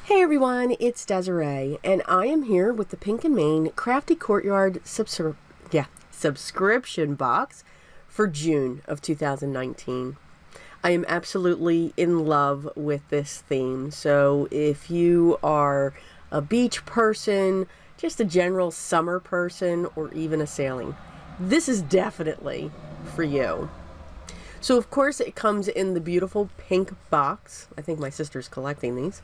Hey everyone, it's Desiree, and I am here with the Pink and Main Crafty Courtyard subscription box for June of 2019. I am absolutely in love with this theme, so if you are a beach person, just a general summer person, or even a sailing, this is definitely for you. So of course it comes in the beautiful pink box. I think my sister's collecting these.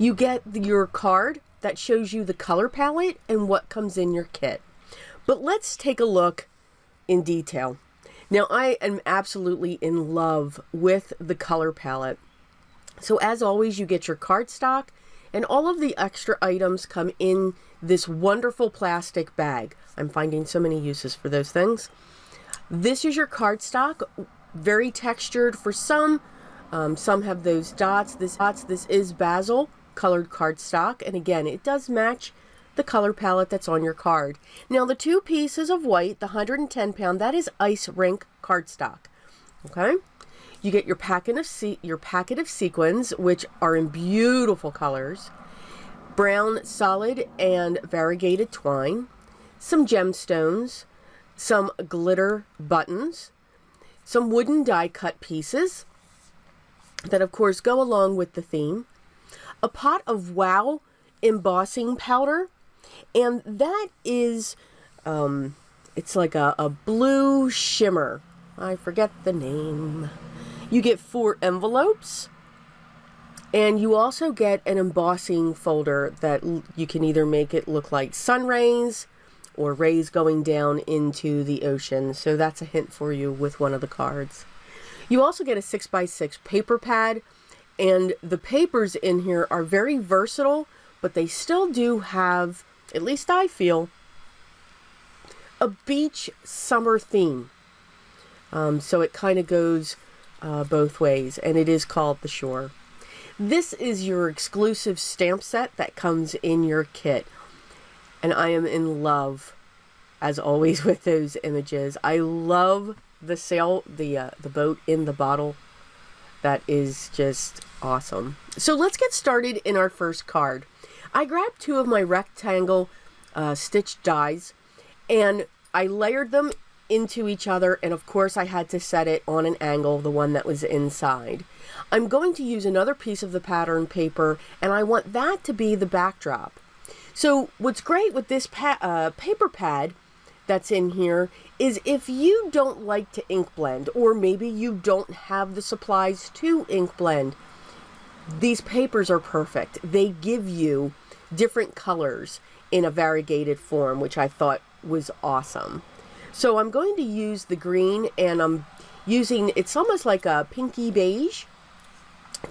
You get your card that shows you the color palette and what comes in your kit. But let's take a look in detail. Now, I am absolutely in love with the color palette. So as always, you get your cardstock, and all of the extra items come in this wonderful plastic bag. I'm finding so many uses for those things. This is your cardstock, very textured for some. Some have those dots. This is basil colored cardstock, and again, it does match the color palette that's on your card. Now, the two pieces of white, the 110 pound, that is ice rink cardstock. Okay, you get your packet of sequins, which are in beautiful colors, brown solid and variegated twine, some gemstones, some glitter buttons, some wooden die cut pieces that of course go along with the theme, a pot of Wow embossing powder, and that is it's like a blue shimmer. I forget the name. You get 4 envelopes, and you also get an embossing folder that you can either make it look like sun rays or rays going down into the ocean. So that's a hint for you with one of the cards. You also get a 6x6 paper pad. And the papers in here are very versatile, but they still do have, at least I feel, a beach summer theme. So it kind of goes both ways, and it is called The Shore. This is your exclusive stamp set that comes in your kit. And I am in love, as always, with those images. I love the sail, the boat in the bottle. That is just awesome. So let's get started in our first card. I grabbed 2 of my rectangle stitch dies, and I layered them into each other, and of course I had to set it on an angle, the one that was inside. I'm going to use another piece of the pattern paper, and I want that to be the backdrop. So what's great with this paper pad that's in here is if you don't like to ink blend, or maybe you don't have the supplies to ink blend, these papers are perfect. They give you different colors in a variegated form, which I thought was awesome. So I'm going to use the green, and I'm using, it's almost like a pinky beige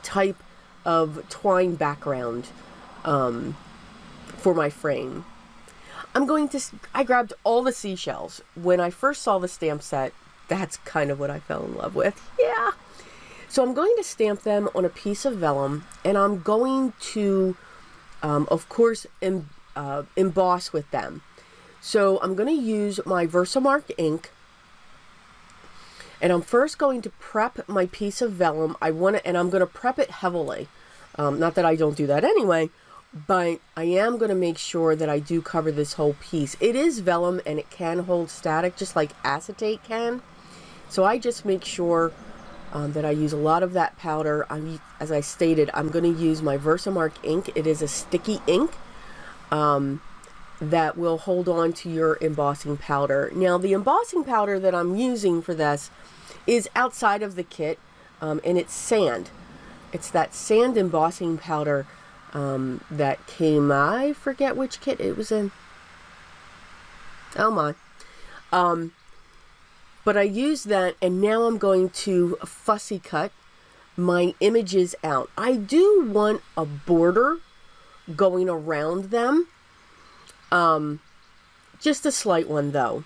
type of twine background for my frame. I grabbed all the seashells. When I first saw the stamp set, that's kind of what I fell in love with. Yeah. So I'm going to stamp them on a piece of vellum, and I'm going to, of course, emboss with them. So I'm going to use my Versamark ink, and I'm first going to prep my piece of vellum. And I'm going to prep it heavily. Not that I don't do that anyway, but I am going to make sure that I do cover this whole piece. It is vellum, and it can hold static just like acetate can. So I just make sure that I use a lot of that powder. As I stated, I'm going to use my Versamark ink. It is a sticky ink that will hold on to your embossing powder. Now, the embossing powder that I'm using for this is outside of the kit, and it's sand. It's that sand embossing powder that came, I forget which kit it was in. Oh my. But I used that, and now I'm going to fussy cut my images out. I do want a border going around them. Just a slight one though.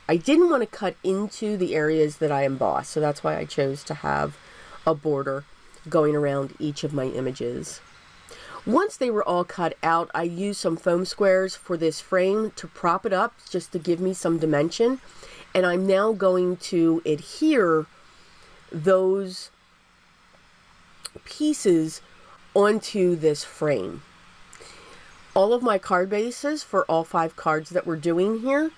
I didn't want to cut into the areas that I embossed, so that's why I chose to have a border going around each of my images. Once they were all cut out, I used some foam squares for this frame to prop it up, just to give me some dimension. And I'm now going to adhere those pieces onto this frame. All of my card bases for all 5 cards that we're doing here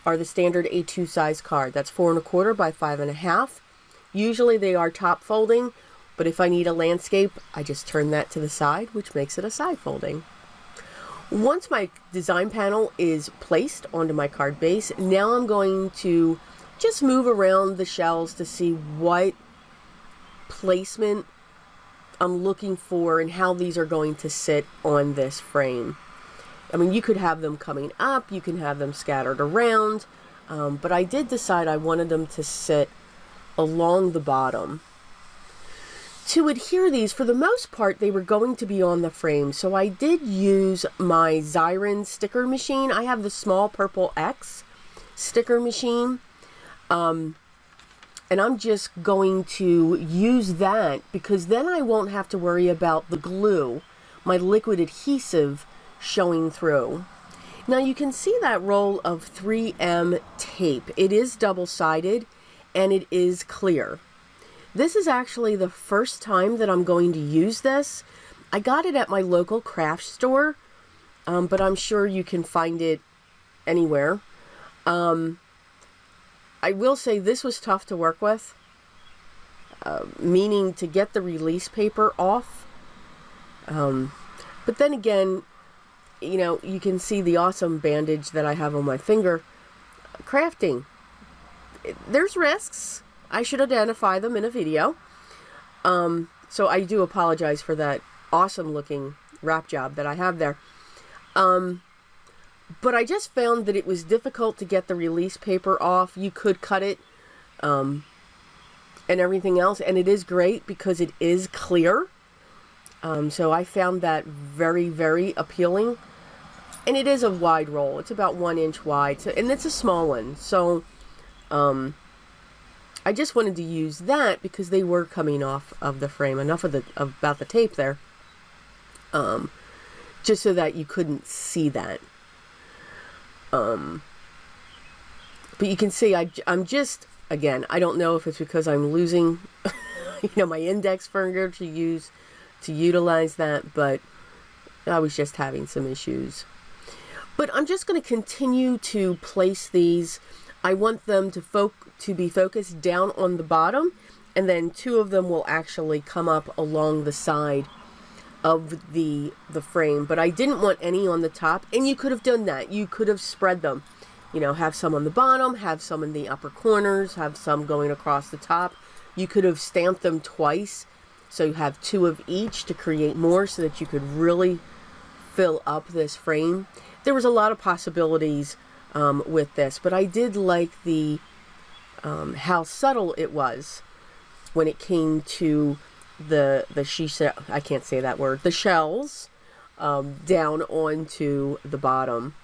are the standard A2 size card. That's 4 1/4 by 5 1/2. Usually they are top folding, but if I need a landscape, I just turn that to the side, which makes it a side folding. Once my design panel is placed onto my card base, now I'm going to just move around the shells to see what placement I'm looking for and how these are going to sit on this frame. I mean, you could have them coming up, you can have them scattered around, but I did decide I wanted them to sit along the bottom. To adhere these, for the most part, they were going to be on the frame, so I did use my Xyron sticker machine. I have the small purple X sticker machine, and I'm just going to use that because then I won't have to worry about the glue, my liquid adhesive, showing through. Now you can see that roll of 3M tape. It is double-sided and it is clear. This is actually the first time that I'm going to use this. I got it at my local craft store, but I'm sure you can find it anywhere. I will say this was tough to work with, meaning to get the release paper off. But then again, you know, you can see the awesome bandage that I have on my finger. Crafting, there's risks. I should identify them in a video. So I do apologize for that awesome looking wrap job that I have there. But I just found that it was difficult to get the release paper off. You could cut it and everything else, and it is great because it is clear. So I found that very, very appealing. And it is a wide roll. It's about 1 inch wide, so, and it's a small one. So I just wanted to use that because they were coming off of the frame. Enough of about the tape there, just so that you couldn't see that. But you can see I'm just, again, I don't know if it's because I'm losing you know, my index finger to utilize that, but I was just having some issues. But I'm just going to continue to place these. I want them to be focused down on the bottom, and then 2 of them will actually come up along the side of the frame. But I didn't want any on the top, and you could have done that. You could have spread them, you know, have some on the bottom, have some in the upper corners, have some going across the top. You could have stamped them twice, so you have 2 of each to create more, so that you could really fill up this frame. There was a lot of possibilities with this, but I did like the how subtle it was when it came to the Seashell, I can't say that word, the shells down onto the bottom.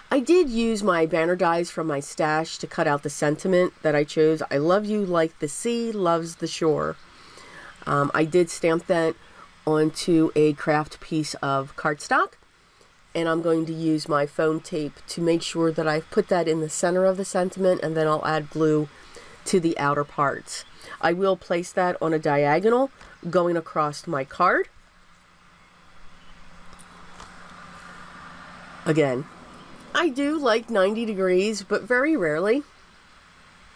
I did use my banner dies from my stash to cut out the sentiment that I chose. I love you like the sea loves the shore. I did stamp that onto a craft piece of cardstock, and I'm going to use my foam tape to make sure that I've put that in the center of the sentiment, and then I'll add glue to the outer parts. I will place that on a diagonal going across my card. Again, I do like 90 degrees, but very rarely,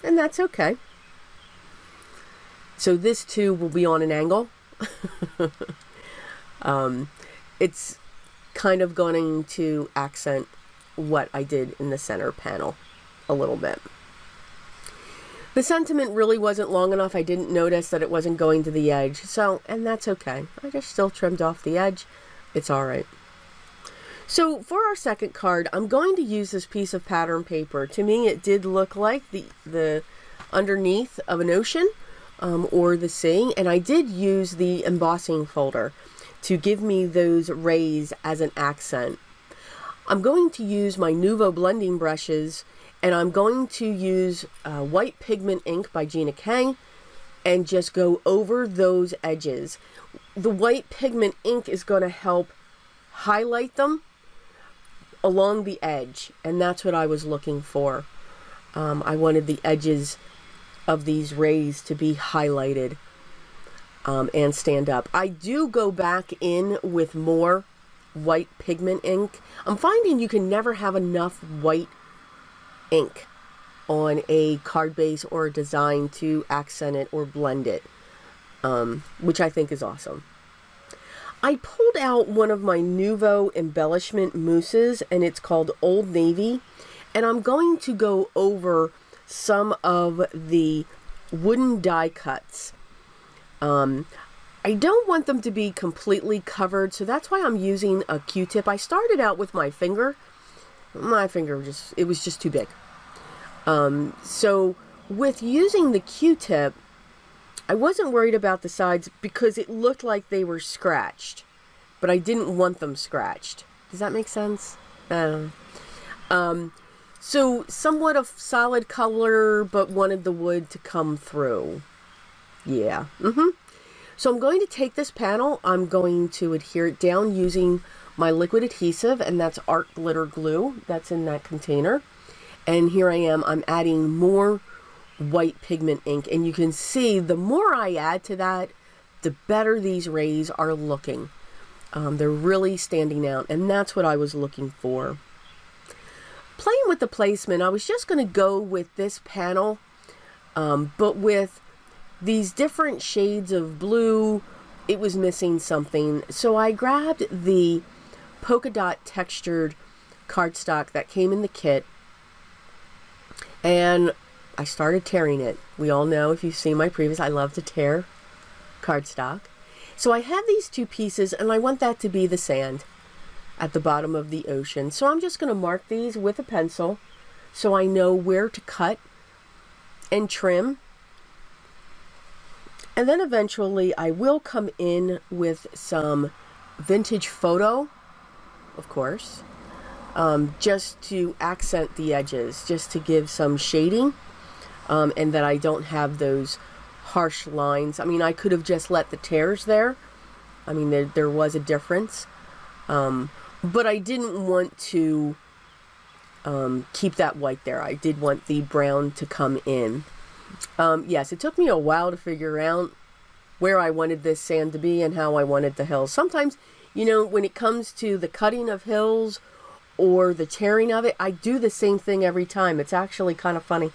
and that's okay. So this too will be on an angle. It's kind of going to accent what I did in the center panel a little bit. The sentiment really wasn't long enough. I didn't notice that it wasn't going to the edge, so, and that's okay. I just still trimmed off the edge. It's all right. So for our second card, I'm going to use this piece of pattern paper. To me, it did look like the underneath of an ocean or the sea, and I did use the embossing folder to give me those rays as an accent. I'm going to use my Nuvo blending brushes, and I'm going to use white pigment ink by Gina K and just go over those edges. The white pigment ink is going to help highlight them along the edge, and that's what I was looking for. I wanted the edges of these rays to be highlighted. and stand up. I do go back in with more white pigment ink. I'm finding you can never have enough white ink on a card base or a design to accent it or blend it, which I think is awesome. I pulled out one of my Nuvo embellishment mousses, and it's called Old Navy, and I'm going to go over some of the wooden die cuts. I don't want them to be completely covered, so that's why I'm using a Q-tip. I started out with my finger. My finger it was just too big. So with using the Q-tip, I wasn't worried about the sides because it looked like they were scratched, but I didn't want them scratched. Does that make sense? So somewhat of solid color, but wanted the wood to come through. Yeah. So I'm going to take this panel, I'm going to adhere it down using my liquid adhesive, and that's art glitter glue that's in that container. And here I am, I'm adding more white pigment ink, and you can see the more I add to that, the better these rays are looking. They're really standing out, and that's what I was looking for. Playing with the placement, I was just going to go with this panel, but with these different shades of blue, it was missing something. So I grabbed the polka dot textured cardstock that came in the kit, and I started tearing it. We all know, if you've seen my previous, I love to tear cardstock. So I have these two pieces, and I want that to be the sand at the bottom of the ocean. So I'm just going to mark these with a pencil so I know where to cut and trim. And then eventually I will come in with some vintage photo, of course, just to accent the edges, just to give some shading, and that I don't have those harsh lines. I mean, I could have just let the tears there. I mean, there was a difference. But I didn't want to keep that white there. I did want the brown to come in. Yes, it took me a while to figure out where I wanted this sand to be and how I wanted the hills. Sometimes, you know, when it comes to the cutting of hills or the tearing of it, I do the same thing every time. It's actually kind of funny.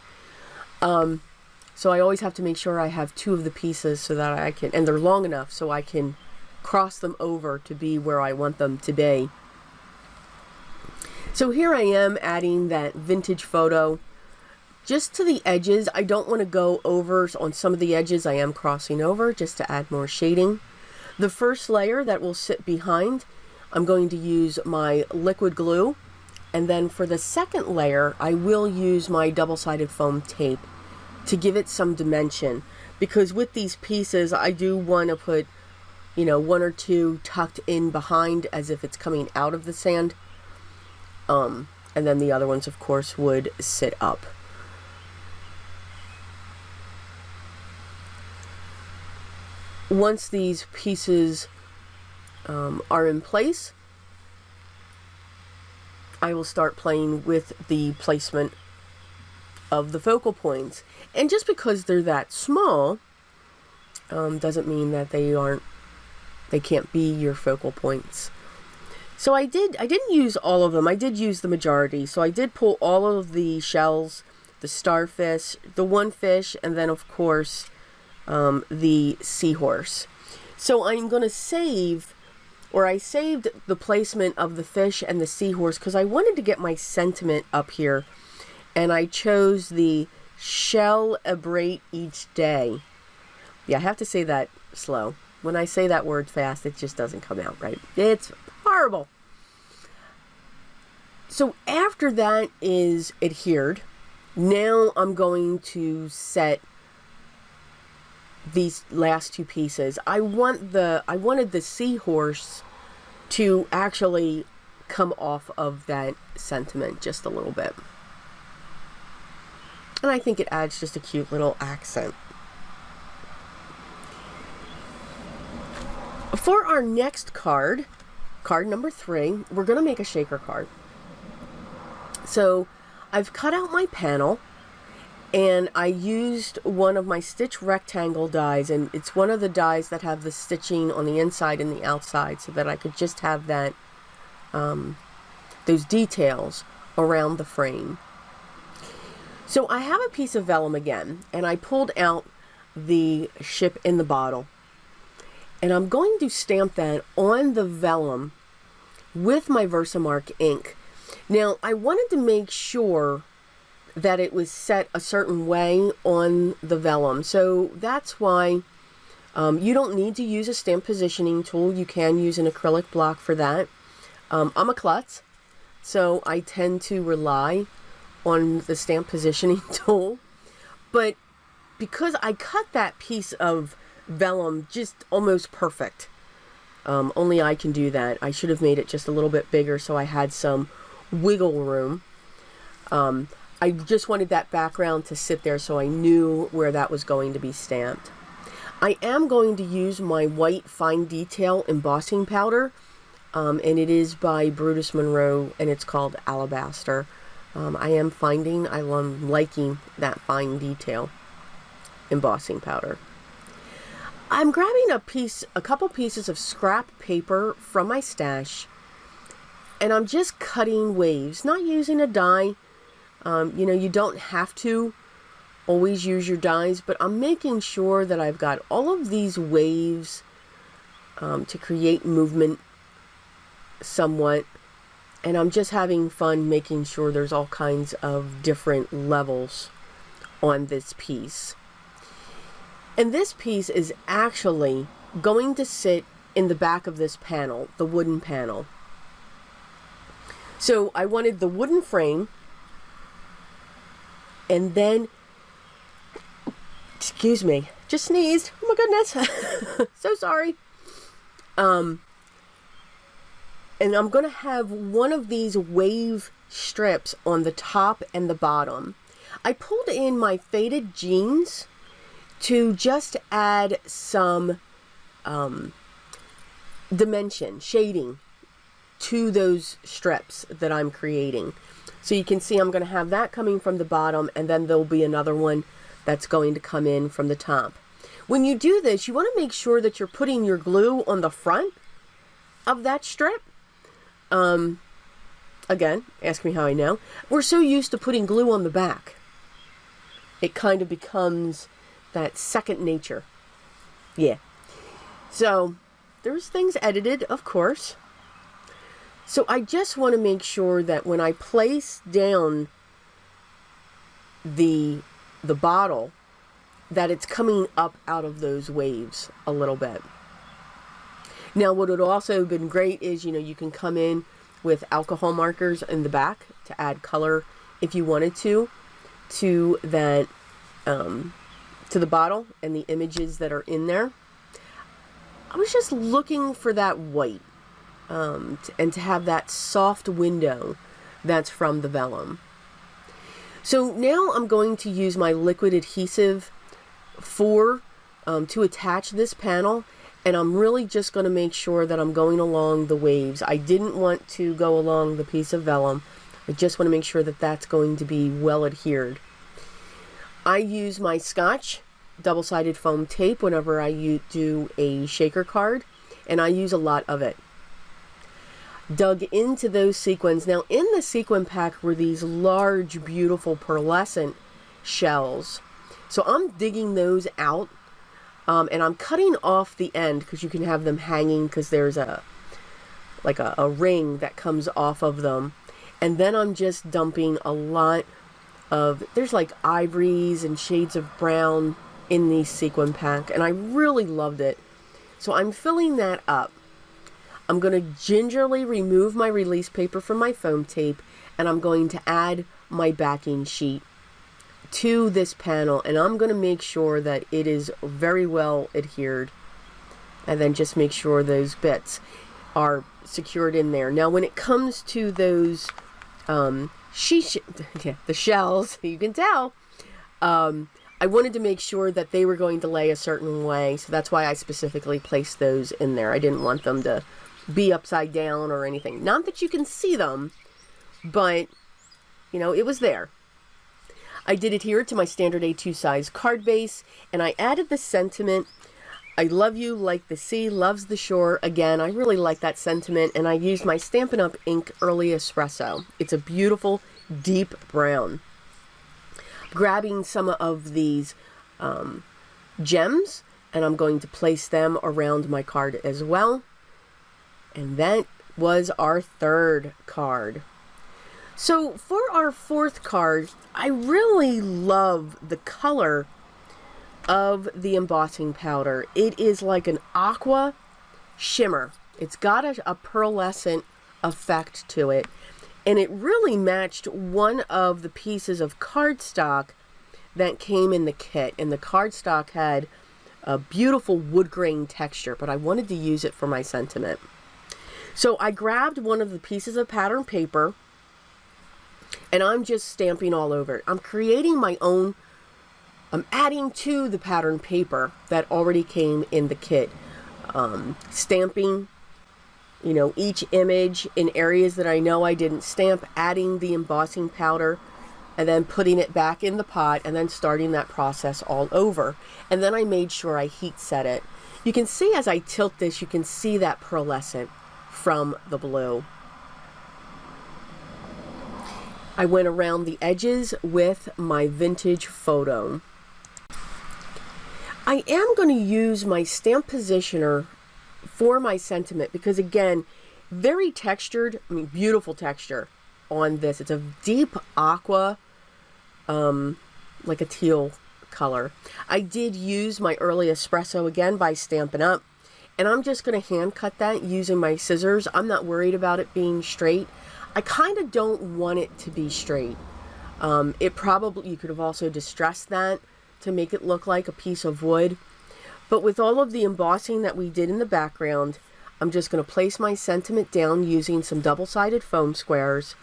So I always have to make sure I have two of the pieces so that I can, and they're long enough so I can cross them over to be where I want them to be. So here I am adding that vintage photo just to the edges. I don't want to go over on some of the edges. I am crossing over just to add more shading. The first layer that will sit behind, I'm going to use my liquid glue. And then for the second layer, I will use my double-sided foam tape to give it some dimension. Because with these pieces, I do want to put, you know, one or two tucked in behind as if it's coming out of the sand. And then the other ones, of course, would sit up. Once these pieces are in place, I will start playing with the placement of the focal points. And just because they're that small doesn't mean that they can't be your focal points. So I didn't use all of them. I did use the majority. So I did pull all of the shells, the starfish, the one fish, and then of course the seahorse. So I'm going to save, or I saved the placement of the fish and the seahorse because I wanted to get my sentiment up here. And I chose the shell abrate each day. Yeah, I have to say that slow. When I say that word fast, it just doesn't come out right. It's horrible. So after that is adhered, now I'm going to set these last two pieces. I wanted the seahorse to actually come off of that sentiment just a little bit. And I think it adds just a cute little accent. For our next card, card number 3, we're going to make a shaker card. So I've cut out my panel, And I used one of my stitch rectangle dies, and it's one of the dies that have the stitching on the inside and the outside, so that I could just have that those details around the frame. So I have a piece of vellum again, and I pulled out the ship in the bottle, and I'm going to stamp that on the vellum with my Versamark ink. Now I wanted to make sure that it was set a certain way on the vellum, so that's why you don't need to use a stamp positioning tool. You can use an acrylic block for that. I'm a klutz, so I tend to rely on the stamp positioning tool, but because I cut that piece of vellum just almost perfect, only I can do that. I should have made it just a little bit bigger so I had some wiggle room. I just wanted that background to sit there so I knew where that was going to be stamped. I am going to use my white fine detail embossing powder, and it is by Brutus Monroe, and it's called Alabaster. I am finding I'm liking that fine detail embossing powder. I'm grabbing a couple pieces of scrap paper from my stash, and I'm just cutting waves, not using a die. You don't have to always use your dies, but I'm making sure that I've got all of these waves to create movement somewhat, and I'm just having fun making sure there's all kinds of different levels on this piece. And this piece is actually going to sit in the back of this panel, the wooden panel. So I wanted the wooden frame, and then, excuse me, just sneezed. Oh my goodness. So sorry. And I'm going to have one of these wave strips on the top and the bottom. I pulled in my faded jeans to just add some dimension, shading to those strips that I'm creating. So you can see I'm going to have that coming from the bottom, and then there'll be another one that's going to come in from the top. When you do this, you want to make sure that you're putting your glue on the front of that strip. Again, ask me how I know. We're so used to putting glue on the back. It kind of becomes that second nature. Yeah. So there's things edited, of course. So I just want to make sure that when I place down the bottle, that it's coming up out of those waves a little bit. Now, what would also have been great is, you can come in with alcohol markers in the back to add color if you wanted to that, to the bottle and the images that are in there. I was just looking for that white. And to have that soft window that's from the vellum. So now I'm going to use my liquid adhesive to attach this panel, and I'm really just going to make sure that I'm going along the waves. I didn't want to go along the piece of vellum. I just want to make sure that that's going to be well adhered. I use my Scotch double-sided foam tape whenever I do a shaker card, and I use a lot of it. Dug into those sequins. Now in the sequin pack were these large, beautiful pearlescent shells. So I'm digging those out, and I'm cutting off the end because you can have them hanging because there's a ring that comes off of them. And then I'm just dumping a lot of, there's like ivories and shades of brown in the sequin pack, and I really loved it. So I'm filling that up. I'm going to gingerly remove my release paper from my foam tape, and I'm going to add my backing sheet to this panel, and I'm going to make sure that it is very well adhered, and then just make sure those bits are secured in there. Now when it comes to those the shells, you can tell, I wanted to make sure that they were going to lay a certain way, so that's why I specifically placed those in there. I didn't want them to be upside down or anything. Not that you can see them, but it was there. I did adhere to my standard A2 size card base, and I added the sentiment, "I love you like the sea loves the shore." Again, I really like that sentiment, and I used my Stampin' Up! Ink Early Espresso. It's a beautiful, deep brown. Grabbing some of these gems, and I'm going to place them around my card as well. And that was our third card. So for our fourth card, I really love the color of the embossing powder. It is like an aqua shimmer. It's got a pearlescent effect to it, and it really matched one of the pieces of cardstock that came in the kit. And the cardstock had a beautiful wood grain texture, but I wanted to use it for my sentiment. So I grabbed one of the pieces of pattern paper, and I'm just stamping all over it. I'm creating my own. I'm adding to the pattern paper that already came in the kit. Stamping, you know, each image in areas that I know I didn't stamp, adding the embossing powder, and then putting it back in the pot, and then starting that process all over. And then I made sure I heat set it. You can see as I tilt this, you can see that pearlescent from the blue. I went around the edges with my vintage photo. I am going to use my stamp positioner for my sentiment because, again, very textured, I mean, beautiful texture on this. It's a deep aqua, like a teal color. I did use my Early Espresso again by Stampin' Up! And I'm just going to hand cut that using my scissors. I'm not worried about it being straight. I kind of don't want it to be straight. You could have also distressed that to make it look like a piece of wood. But with all of the embossing that we did in the background, I'm just going to place my sentiment down using some double-sided foam squares.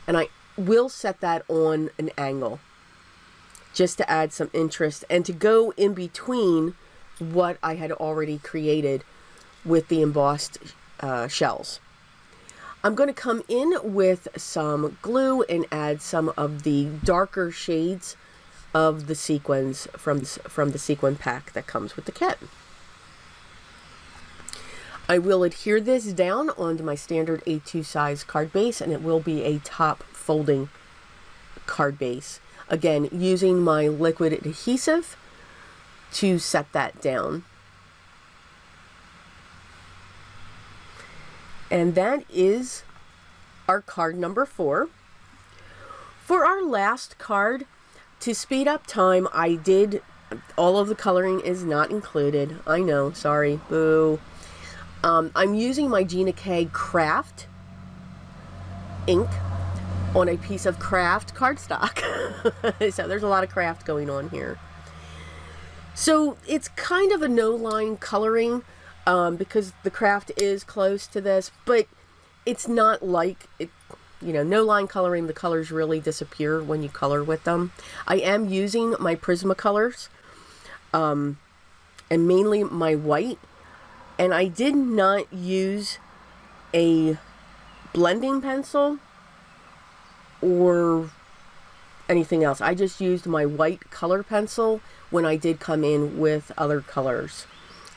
And I will set that on an angle just to add some interest and to go in between what I had already created with the embossed shells. I'm going to come in with some glue and add some of the darker shades of the sequins from the sequin pack that comes with the kit. I will adhere this down onto my standard A2 size card base, and it will be a top folding card base. Again, using my liquid adhesive to set that down. And that is our card number 4. For our last card, to speed up time, all of the coloring is not included. I know, sorry, boo. I'm using my Gina K Craft ink on a piece of craft cardstock. So there's a lot of craft going on here. So it's kind of a no-line coloring because the craft is close to this, but it's not like it. You know, no line coloring, the colors really disappear when you color with them. I am using my Prismacolors, and mainly my white. And I did not use a blending pencil or anything else. I just used my white color pencil when I did come in with other colors.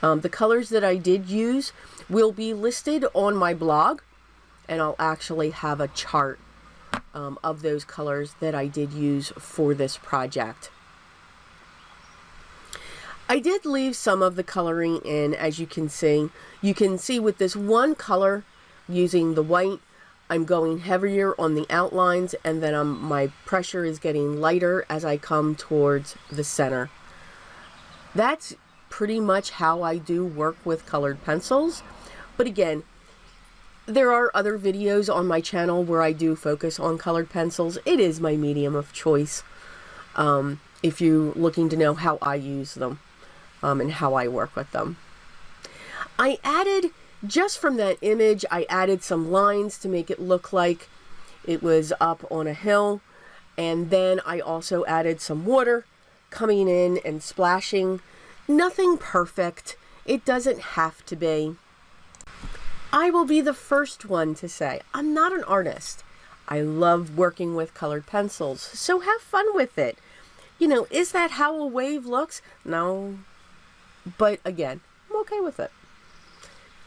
The colors that I did use will be listed on my blog, and I'll actually have a chart of those colors that I did use for this project. I did leave some of the coloring in, as you can see. You can see with this one color, using the white, I'm going heavier on the outlines, and then my pressure is getting lighter as I come towards the center. That's pretty much how I do work with colored pencils. But again, there are other videos on my channel where I do focus on colored pencils. It is my medium of choice if you're looking to know how I use them and how I work with them. I added, just from that image, I added some lines to make it look like it was up on a hill. And then I also added some water coming in and splashing. Nothing perfect. It doesn't have to be. I will be the first one to say, I'm not an artist. I love working with colored pencils, so have fun with it. You know, is that how a wave looks? No. But again, I'm okay with it.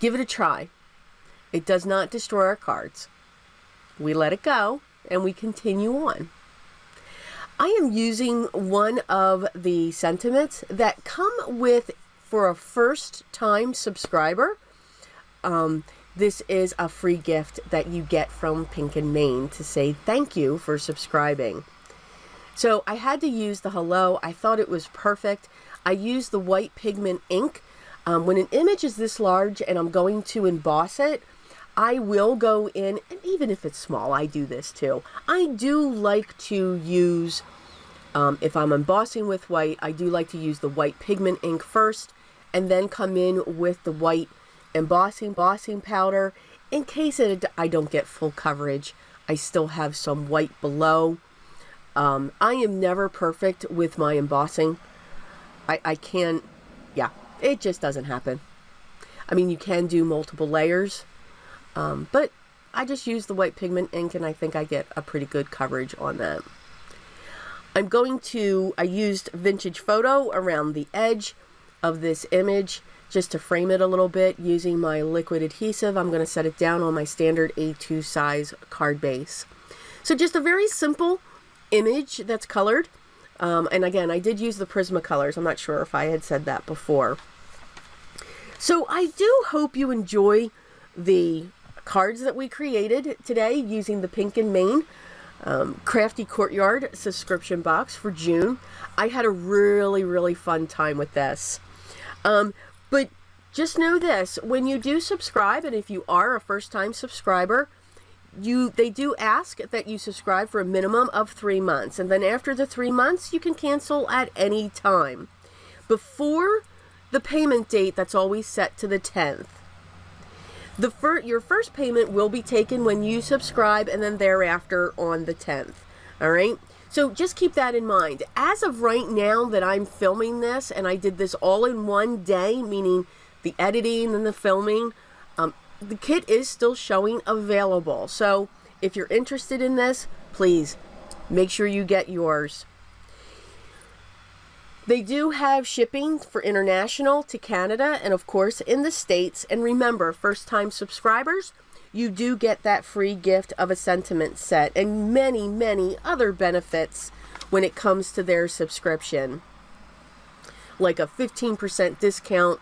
Give it a try. It does not destroy our cards. We let it go and we continue on. I am using one of the sentiments that come with, for a first-time subscriber, this is a free gift that you get from Pink and Main to say thank you for subscribing. So I had to use the hello. I thought it was perfect. I used the white pigment ink. When an image is this large and I'm going to emboss it, I will go in, and even if it's small, I do this too. I do like to use, if I'm embossing with white, I do like to use the white pigment ink first, and then come in with the white embossing powder. In case I don't get full coverage, I still have some white below. I am never perfect with my embossing. I can't, yeah, it just doesn't happen. I mean, you can do multiple layers. But I just use the white pigment ink and I think I get a pretty good coverage on that. I used vintage photo around the edge of this image just to frame it a little bit using my liquid adhesive. I'm going to set it down on my standard A2 size card base. So just a very simple image that's colored. And again, I did use the Prismacolors. I'm not sure if I had said that before. So I do hope you enjoy the cards that we created today using the Pink and Main Crafty Courtyard subscription box for June. I had a really fun time with this. But just know this, when you do subscribe, and if you are a first-time subscriber, they do ask that you subscribe for a minimum of 3 months. And then after the 3 months, you can cancel at any time. Before the payment date, that's always set to the 10th. Your first payment will be taken when you subscribe, and then thereafter on the 10th. All right? So just keep that in mind. As of right now that I'm filming this, and I did this all in one day, meaning the editing and the filming, the kit is still showing available. So if you're interested in this, please make sure you get yours. They do have shipping for international to Canada and, of course, in the States. And remember, first-time subscribers, you do get that free gift of a sentiment set and many other benefits when it comes to their subscription. Like a 15% discount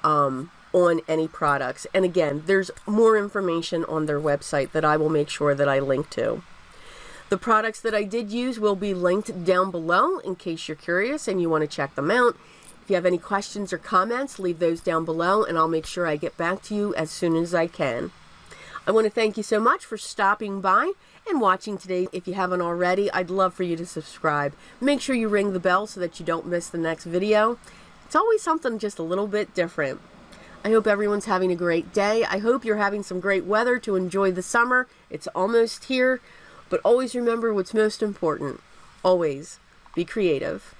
on any products. And again, there's more information on their website that I will make sure that I link to. The products that I did use will be linked down below in case you're curious and you want to check them out. If you have any questions or comments, leave those down below and I'll make sure I get back to you as soon as I can. I want to thank you so much for stopping by and watching today. If you haven't already, I'd love for you to subscribe. Make sure you ring the bell so that you don't miss the next video. It's always something just a little bit different. I hope everyone's having a great day. I hope you're having some great weather to enjoy the summer. It's almost here. But always remember what's most important. Always be creative.